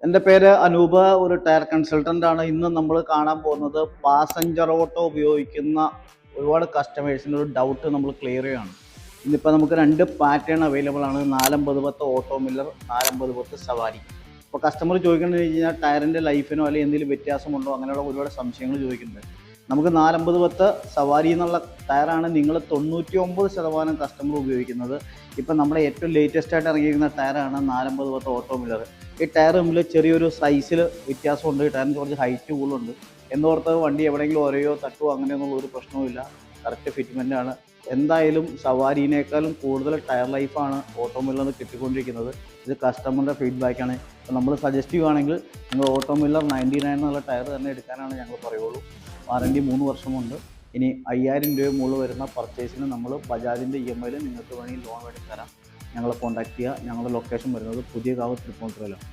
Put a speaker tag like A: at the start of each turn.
A: എൻ്റെ പേര് അനൂപ്, ഒരു ടയർ കൺസൾട്ടൻ്റ് ആണ്. ഇന്ന് നമ്മൾ കാണാൻ പോകുന്നത് പാസഞ്ചർ ഓട്ടോ ഉപയോഗിക്കുന്ന ഒരുപാട് കസ്റ്റമേഴ്സിൻ്റെ ഒരു ഡൗട്ട് നമ്മൾ ക്ലിയർ ചെയ്യുകയാണ്. ഇന്നിപ്പോൾ നമുക്ക് രണ്ട് പാറ്റേൺ അവൈലബിൾ ആണ്, 450 ഓട്ടോ മില്ലർ, 450 സവാരി. അപ്പോൾ കസ്റ്റമർ ചോദിക്കുന്നത് വെച്ച് കഴിഞ്ഞാൽ ടയറിൻ്റെ ലൈഫിനോ അല്ലെങ്കിൽ എന്തെങ്കിലും വ്യത്യാസമുണ്ടോ, അങ്ങനെയുള്ള ഒരുപാട് സംശയങ്ങൾ ചോദിക്കുന്നുണ്ട്. നമുക്ക് 450 സവാരി എന്നുള്ള ടയറാണ് നിങ്ങൾ 99% കസ്റ്റമർ ഉപയോഗിക്കുന്നത്. ഇപ്പം നമ്മുടെ ഏറ്റവും ലേറ്റസ്റ്റ് ആയിട്ട് ഇറങ്ങിയിരിക്കുന്ന ടയറാണ് 450 ഓട്ടോ മില്ലർ. ഈ ടയർ തമ്മിൽ ചെറിയൊരു സൈസിൽ വ്യത്യാസമുണ്ട്, ടയറിന് കുറച്ച് ഹൈറ്റ് കൂടുതലുണ്ട്. എന്നോർത്ത് വണ്ടി എവിടെയെങ്കിലും ഒരയോ തട്ടുമോ അങ്ങനെയൊന്നുള്ള ഒരു പ്രശ്നവുമില്ല, കറക്റ്റ് ഫിറ്റ്മെൻ്റ് ആണ്. എന്തായാലും സവാരീനേക്കാളും കൂടുതൽ ടയർ ലൈഫാണ് ഓട്ടോ മില്ലറിൽ കിട്ടിക്കൊണ്ടിരിക്കുന്നത്. ഇത് കസ്റ്റമറിൻ്റെ ഫീഡ്ബാക്കാണ്. അപ്പോൾ നമ്മൾ സജസ്റ്റ് ചെയ്യുകയാണെങ്കിൽ നിങ്ങൾ ഓട്ടോ മില്ലർ 99 എന്നുള്ള ടയർ തന്നെ എടുക്കാനാണ് ഞങ്ങൾ പറയുള്ളൂ. വാറണ്ടി 3 വർഷമുണ്ട്. ഇനി 5000 രൂപ മുകളിൽ വരുന്ന പർച്ചേസിന് നമ്മൾ ബജാജിൻ്റെ EMIയിൽ നിങ്ങൾക്ക് വേണമെങ്കിൽ ലോൺ എടുത്ത് തരാം. ഞങ്ങളെ കോൺടാക്ട് ചെയ്യുക. ഞങ്ങളുടെ ലൊക്കേഷൻ വരുന്നത് പുതിയ കാവ് തൃപ്പൂണിത്തുറയിലാണ്.